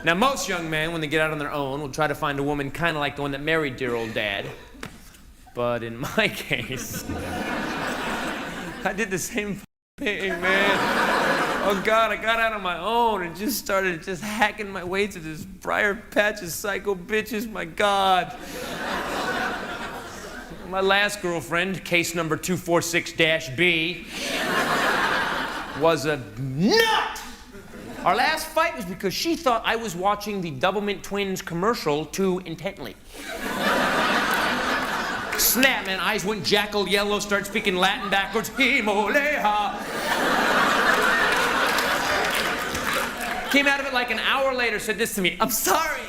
Now, most young men, when they get out on their own, will try to find a woman kind of like the one that married dear old dad. But in my case, I did the same thing, man. Oh, God, I got out on my own and just started hacking my way through this briar patch of psycho bitches. My God. My last girlfriend, case number 246-B, was a nut! Our last fight was because she thought I was watching the Double Mint Twins commercial too intently. Snap, man, eyes went jackal yellow, started speaking Latin backwards. Himoleha. Came out of it like an hour later, said this to me, "I'm sorry."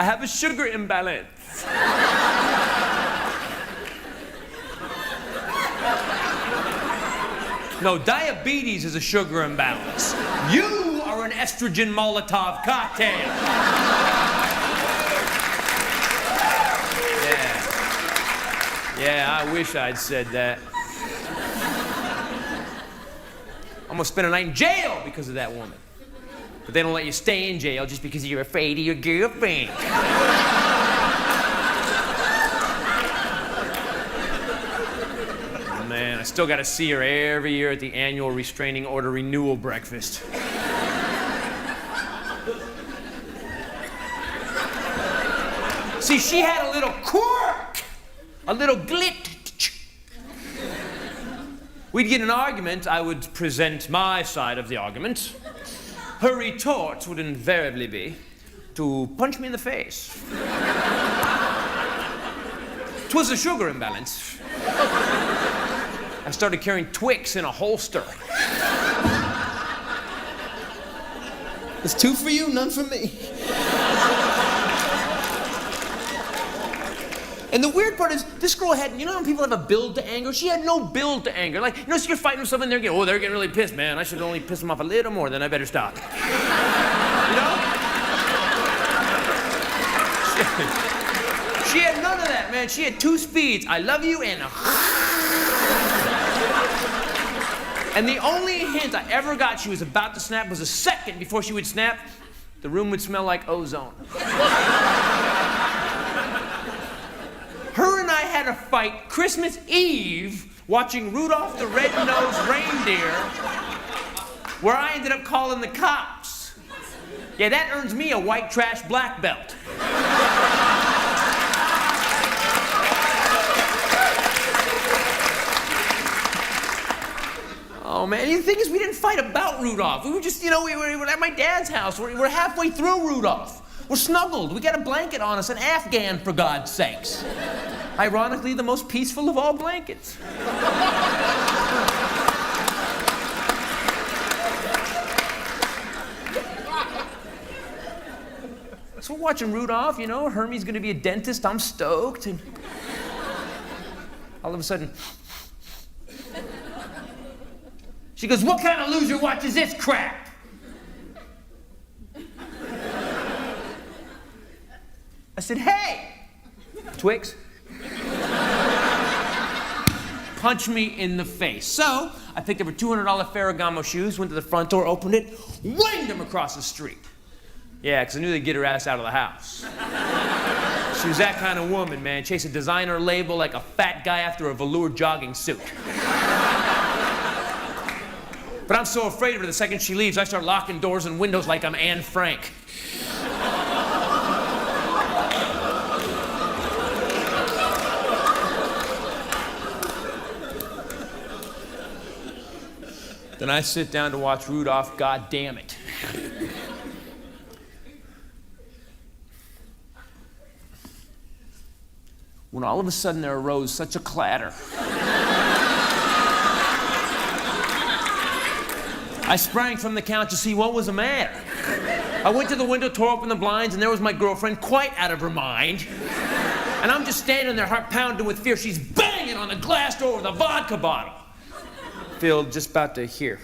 I have a sugar imbalance. No, diabetes is a sugar imbalance. You are an estrogen Molotov cocktail. Yeah, I wish I'd said that. I'm gonna spend a night in jail because of that woman. But they don't let you stay in jail just because you're afraid of your girlfriend. Man, I still gotta see her every year at the annual restraining order renewal breakfast. See, she had a little quirk, a little glit. We'd get in an argument, I would present my side of the argument. Her retort would invariably be to punch me in the face. 'Twas a sugar imbalance. I started carrying Twix in a holster. There's two for you, none for me. And the weird part is, this girl had, you know when people have a build to anger? She had no build to anger. Like, you know, so you're fighting with someone, they're getting really pissed, man. I should only piss them off a little more, then I better stop. You know? She had none of that, man. She had two speeds. I love you and And the only hint I ever got she was about to snap was a second before she would snap, the room would smell like ozone. Her and I had a fight Christmas Eve watching Rudolph the Red-Nosed Reindeer, where I ended up calling the cops. Yeah, that earns me a white trash black belt. Oh, man, the thing is, we didn't fight about Rudolph. We were just, you know, we were at my dad's house. We're halfway through Rudolph. We're snuggled. We got a blanket on us, an Afghan, for God's sakes. Ironically, the most peaceful of all blankets. So we're watching Rudolph, you know, Hermie's gonna be a dentist, I'm stoked, and all of a sudden, she goes, "What kind of loser watches this crap?" I said, "Hey, Twix." Punch me in the face. So I picked up her $200 Ferragamo shoes, went to the front door, opened it, winged them across the street. Yeah, because I knew they'd get her ass out of the house. She was that kind of woman, man. Chase a designer label like a fat guy after a velour jogging suit. But I'm so afraid of her, the second she leaves, I start locking doors and windows like I'm Anne Frank. Then I sit down to watch Rudolph, God damn it. When all of a sudden there arose such a clatter. I sprang from the couch to see what was the matter. I went to the window, tore open the blinds, and there was my girlfriend, quite out of her mind. And I'm just standing there, heart pounding with fear. She's banging on the glass door with a vodka bottle, filled just about to here.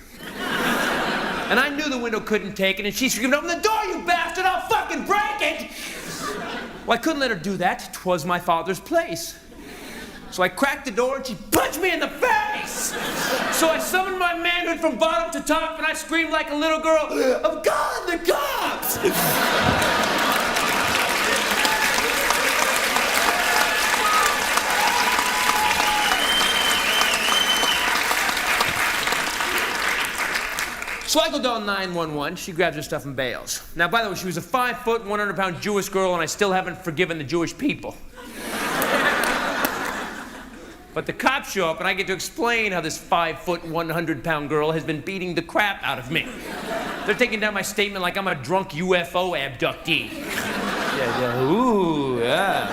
And I knew the window couldn't take it, and she screamed, "Open the door, you bastard! I'll fucking break it!" Well, I couldn't let her do that. 'Twas my father's place. So I cracked the door and she punched me in the face. So I summoned my manhood from bottom to top and I screamed like a little girl, "I'm calling the cops!" So I go down 911, she grabs her stuff and bails. Now, by the way, she was a 5-foot, 100-pound Jewish girl, and I still haven't forgiven the Jewish people. But the cops show up, and I get to explain how this 5-foot, 100-pound girl has been beating the crap out of me. They're taking down my statement like I'm a drunk UFO abductee. Yeah, ooh, yeah.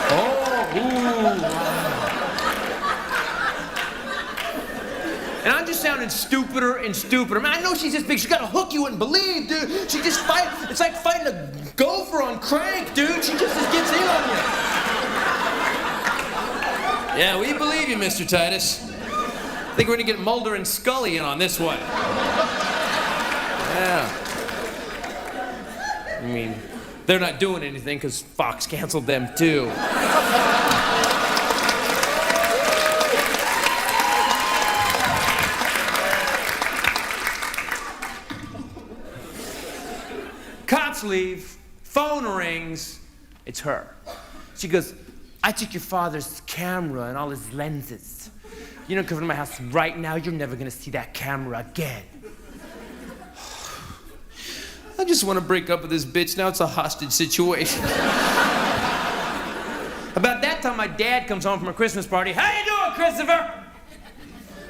Oh, ooh. And I'm just sounding stupider and stupider. Man, I know she's this big. She's got a hook you wouldn't believe, dude. She just it's like fighting a gopher on crank, dude. She just gets in on you. Yeah, we believe you, Mr. Titus. I think we're gonna get Mulder and Scully in on this one. Yeah. I mean, they're not doing anything because Fox canceled them too. Cops leave, phone rings, it's her. She goes, "I took your father's camera and all his lenses. You don't come to my house right now, you're never gonna see that camera again." I just want to break up with this bitch, now it's a hostage situation. About that time, my dad comes home from a Christmas party. "How you doing, Christopher?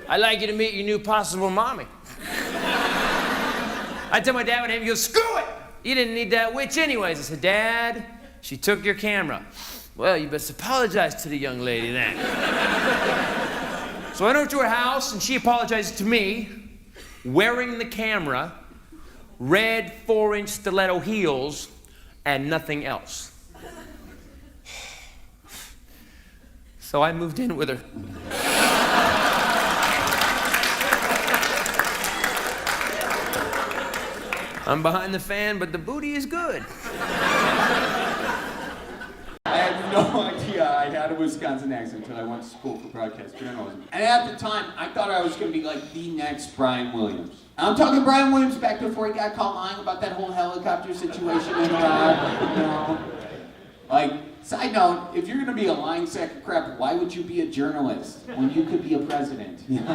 I'd like you to meet your new possible mommy." I tell my dad what happened, he goes, "Screw it! You didn't need that witch anyways." I said, "Dad, she took your camera." "Well, you best apologize to the young lady then." So I went over to her house and she apologized to me, wearing the camera, red 4-inch stiletto heels, and nothing else. So I moved in with her. I'm behind the fan, but the booty is good. I had no idea I had a Wisconsin accent until I went to school for broadcast journalism. And at the time, I thought I was going to be like the next Brian Williams. And I'm talking Brian Williams back before he got caught lying about that whole helicopter situation in Iraq, you know. Like, side note, if you're going to be a lying sack of crap, why would you be a journalist when you could be a president? You know?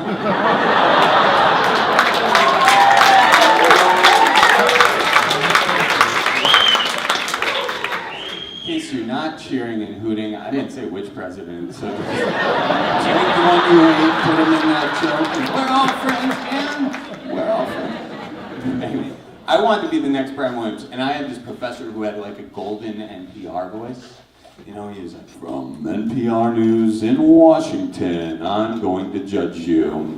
In case you're not cheering and hooting, I didn't say which president, so take the one you hate, put him in that joke, and we're all friends, man. We're all friends. Anyway, I wanted to be the next Brian Williams, and I had this professor who had like a golden NPR voice. You know, he was like, "From NPR News in Washington, I'm going to judge you."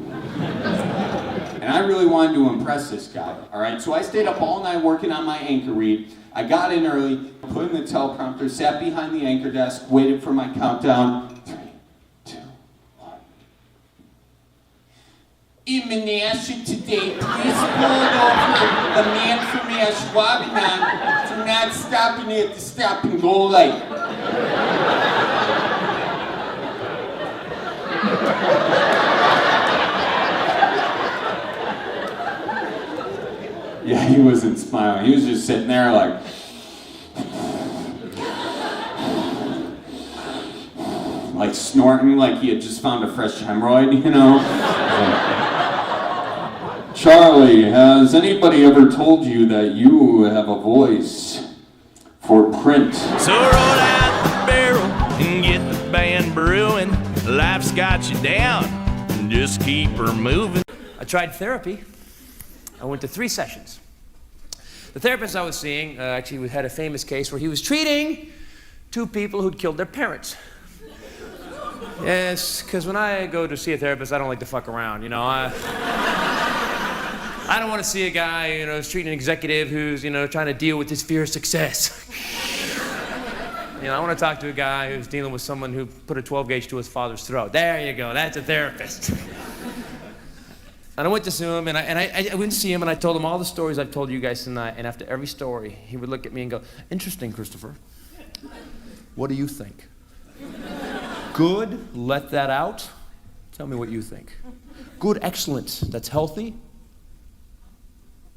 And I really wanted to impress this guy, all right? So I stayed up all night working on my anchor read. I got in early, put in the teleprompter, sat behind the anchor desk, waited for my countdown. 3, 2, 1. In Menasha today, please pull over the man from Ashwaubenon for not stopping at the stop and go light. Yeah, he wasn't smiling. He was just sitting there like snorting like he had just found a fresh hemorrhoid, you know? "Charlie, has anybody ever told you that you have a voice for print?" So roll out the barrel and get the band brewing. Life's got you down, just keep her moving. I tried therapy. I went to 3 sessions. The therapist I was seeing actually had a famous case where he was treating 2 people who'd killed their parents. Yes, because when I go to see a therapist, I don't like to fuck around, you know. I don't want to see a guy, you know, who's treating an executive who's, you know, trying to deal with his fear of success. You know, I want to talk to a guy who's dealing with someone who put a 12 gauge to his father's throat. There you go, that's a therapist. And I went to see him, and I went to see him, and I told him all the stories I've told you guys tonight. And after every story, he would look at me and go, "Interesting, Christopher. What do you think? Good, let that out. Tell me what you think. Good, excellent, that's healthy.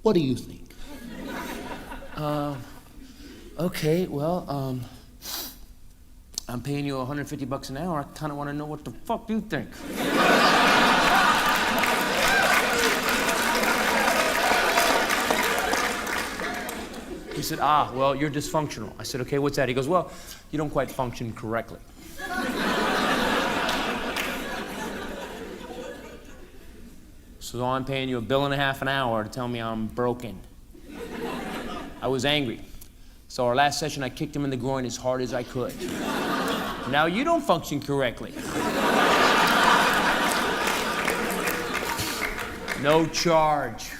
What do you think? Okay, well, I'm paying you $150 an hour. I kind of want to know what the fuck you think." He said, well, you're dysfunctional. I said, okay, what's that? He goes, well, you don't quite function correctly. So I'm paying you $1.50 an hour to tell me I'm broken. I was angry. So our last session, I kicked him in the groin as hard as I could. Now you don't function correctly. No charge.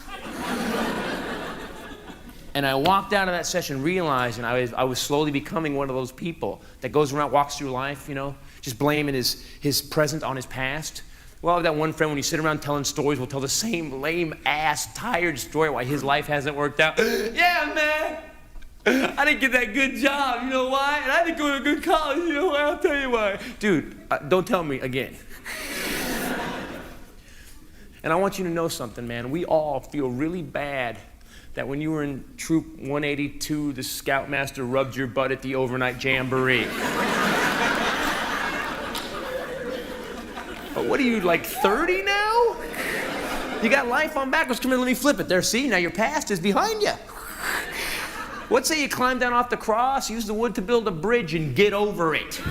And I walked out of that session realizing I was slowly becoming one of those people that goes around, walks through life, you know, just blaming his present on his past. Well, that one friend, when you sit around telling stories, will tell the same lame-ass, tired story why his life hasn't worked out. Yeah, man, I didn't get that good job, you know why? And I didn't go to a good college, you know why? I'll tell you why. Dude, don't tell me again. And I want you to know something, man. We all feel really bad that when you were in Troop 182, the Scoutmaster rubbed your butt at the overnight jamboree. But what are you, like 30 now? You got life on backwards. Come here, let me flip it. There, see, now your past is behind you. What say you climb down off the cross, use the wood to build a bridge, and get over it?